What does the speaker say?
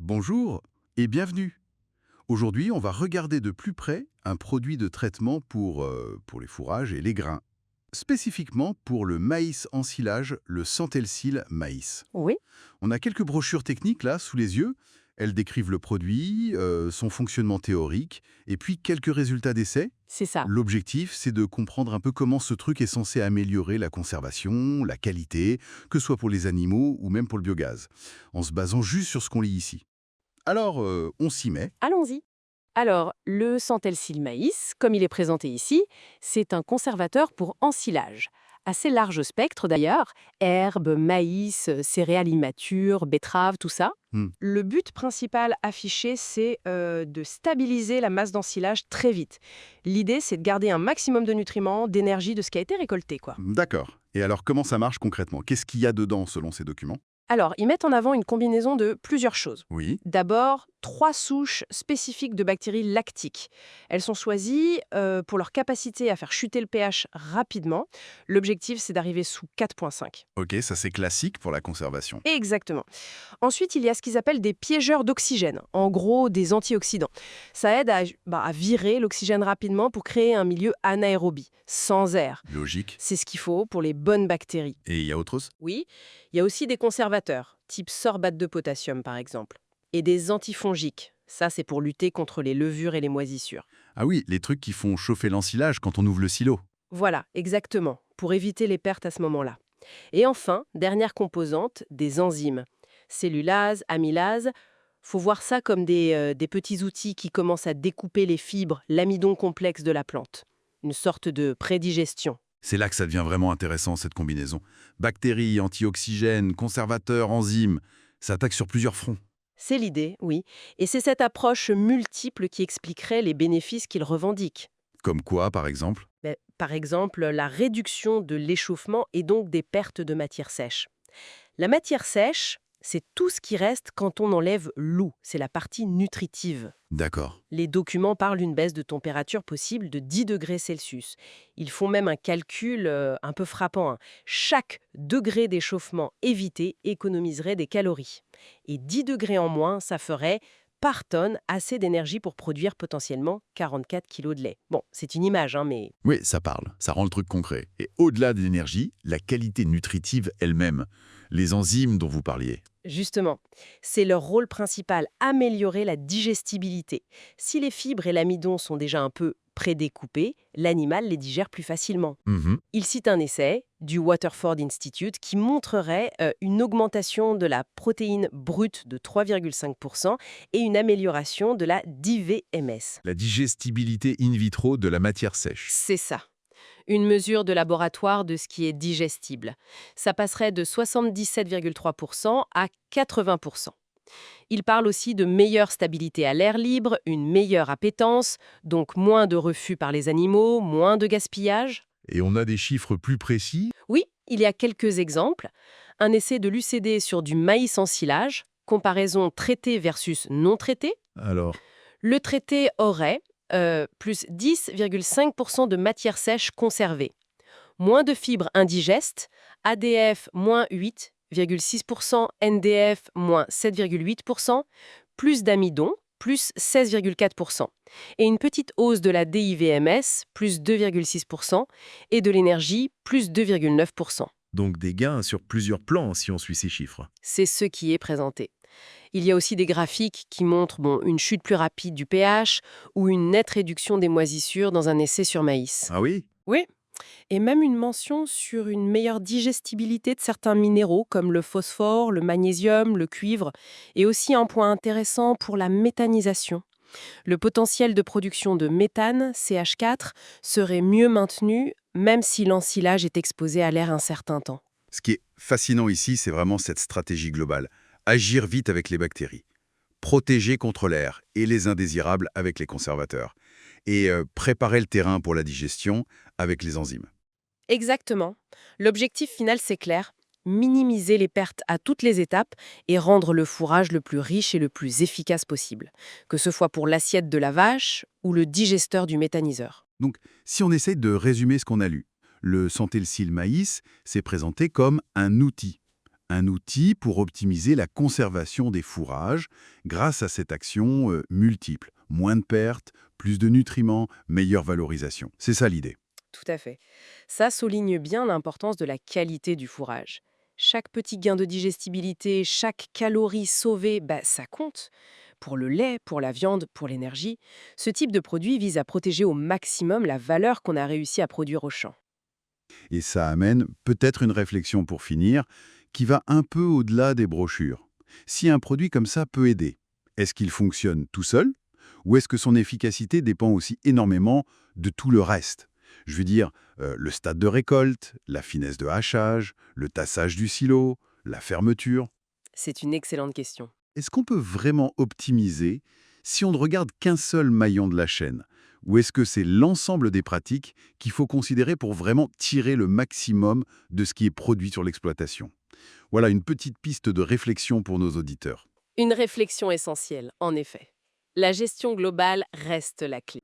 Bonjour et bienvenue. Aujourd'hui, on va regarder de plus près un produit de traitement pour les fourrages et les grains. Spécifiquement pour le maïs en silage, le Centelsil maïs. Oui, On a quelques brochures techniques là sous les yeux. Elles décrivent le produit, son fonctionnement théorique, et puis quelques résultats d'essais. c'est ça. L'objectif, c'est de comprendre un peu comment ce truc est censé améliorer la conservation, la qualité, que ce soit pour les animaux ou même pour le biogaz, en se basant juste sur ce qu'on lit ici. Alors, on s'y met. Allons-y. Alors, le Centelsil maïs, comme il est présenté ici, c'est un conservateur pour ensilage. Assez large spectre d'ailleurs, herbes, maïs, céréales immatures, betteraves, tout ça. Hmm. Le but principal affiché, c'est de stabiliser la masse d'ensilage très vite. L'idée, c'est de garder un maximum de nutriments, d'énergie de ce qui a été récolté, quoi. D'accord. Et alors, comment ça marche concrètement? Qu'est-ce qu'il y a dedans selon ces documents? Alors, ils mettent en avant une combinaison de plusieurs choses. Oui. D'abord, 3 souches spécifiques de bactéries lactiques. Elles sont choisies pour leur capacité à faire chuter le pH rapidement. L'objectif, c'est d'arriver sous 4,5. Ok, ça c'est classique pour la conservation. Exactement. Ensuite, il y a ce qu'ils appellent des piégeurs d'oxygène, en gros des antioxydants. Ça aide à virer l'oxygène rapidement pour créer un milieu anaérobie, sans air. Logique. C'est ce qu'il faut pour les bonnes bactéries. Et il y a autre chose? Oui, il y a aussi des conservateurs, type sorbate de potassium par exemple, et des antifongiques. Ça, c'est pour lutter contre les levures et les moisissures. Ah oui, les trucs qui font chauffer l'ensilage quand on ouvre le silo. Voilà, exactement, pour éviter les pertes à ce moment-là. Et enfin, dernière composante, des enzymes. Cellulase, amylase, faut voir ça comme des petits outils qui commencent à découper les fibres, l'amidon complexe de la plante. Une sorte de prédigestion. C'est là que ça devient vraiment intéressant, cette combinaison. Bactéries, antioxygènes, conservateurs, enzymes. Ça attaque sur plusieurs fronts. C'est l'idée, oui. Et c'est cette approche multiple qui expliquerait les bénéfices qu'ils revendiquent. Comme quoi, par exemple? Par exemple, la réduction de l'échauffement et donc des pertes de matière sèche. La matière sèche, c'est tout ce qui reste quand on enlève l'eau. C'est la partie nutritive. D'accord. Les documents parlent d'une baisse de température possible de 10 degrés Celsius. Ils font même un calcul un peu frappant, hein. Chaque degré d'échauffement évité économiserait des calories. Et 10 degrés en moins, ça ferait, par tonne, assez d'énergie pour produire potentiellement 44 kilos de lait. Bon, c'est une image, hein, mais Oui, ça parle, ça rend le truc concret. Et au-delà de l'énergie, la qualité nutritive elle-même, les enzymes dont vous parliez. justement, c'est leur rôle principal, améliorer la digestibilité. Si les fibres et l'amidon sont déjà un peu prédécoupés, l'animal les digère plus facilement. Mhm. Il cite un essai du Waterford Institute qui montrerait une augmentation de la protéine brute de 3,5% et une amélioration de la DVMS. La digestibilité in vitro de la matière sèche. C'est ça. Une mesure de laboratoire de ce qui est digestible. Ça passerait de 77,3% à 80%. Il parle aussi de meilleure stabilité à l'air libre, une meilleure appétence, donc moins de refus par les animaux, moins de gaspillage. Et on a des chiffres plus précis? Oui, il y a quelques exemples. Un essai de l'UCD sur du maïs en silage, comparaison traité versus non traité. Alors, Le traité aurait plus 10,5% de matière sèche conservée, moins de fibres indigestes, ADF moins 8,6%, NDF moins 7,8%, plus d'amidon, plus 16,4%, et une petite hausse de la DIVMS, plus 2,6%, et de l'énergie, plus 2,9%. donc des gains sur plusieurs plans si on suit ces chiffres. C'est ce qui est présenté. Il y a aussi des graphiques qui montrent une chute plus rapide du pH ou une nette réduction des moisissures dans un essai sur maïs. Ah oui? Oui, et même une mention sur une meilleure digestibilité de certains minéraux comme le phosphore, le magnésium, le cuivre, et aussi un point intéressant pour la méthanisation. Le potentiel de production de méthane, CH4, serait mieux maintenu même si l'ensilage est exposé à l'air un certain temps. Ce qui est fascinant ici, c'est vraiment cette stratégie globale. Agir vite avec les bactéries, protéger contre l'air et les indésirables avec les conservateurs, et préparer le terrain pour la digestion avec les enzymes. Exactement. L'objectif final, c'est clair, minimiser les pertes à toutes les étapes et rendre le fourrage le plus riche et le plus efficace possible, que ce soit pour l'assiette de la vache ou le digesteur du méthaniseur. Donc, si on essaye de résumer ce qu'on a lu, le Centelsil maïs s'est présenté comme un outil, Un outil pour optimiser la conservation des fourrages grâce à cette action multiple. Moins de pertes, plus de nutriments, meilleure valorisation. C'est ça l'idée. Tout à fait. Ça souligne bien l'importance de la qualité du fourrage. Chaque petit gain de digestibilité, chaque calorie sauvée, ça compte. Pour le lait, pour la viande, pour l'énergie, ce type de produit vise à protéger au maximum la valeur qu'on a réussi à produire au champ. Et ça amène peut-être une réflexion pour finir, qui va un peu au-delà des brochures. Si un produit comme ça peut aider, est-ce qu'il fonctionne tout seul? Ou est-ce que son efficacité dépend aussi énormément de tout le reste? Je veux dire, le stade de récolte, la finesse de hachage, le tassage du silo, la fermeture. C'est une excellente question. Est-ce qu'on peut vraiment optimiser si on ne regarde qu'un seul maillon de la chaîne? Ou est-ce que c'est l'ensemble des pratiques qu'il faut considérer pour vraiment tirer le maximum de ce qui est produit sur l'exploitation? Voilà une petite piste de réflexion pour nos auditeurs. Une réflexion essentielle, en effet. La gestion globale reste la clé.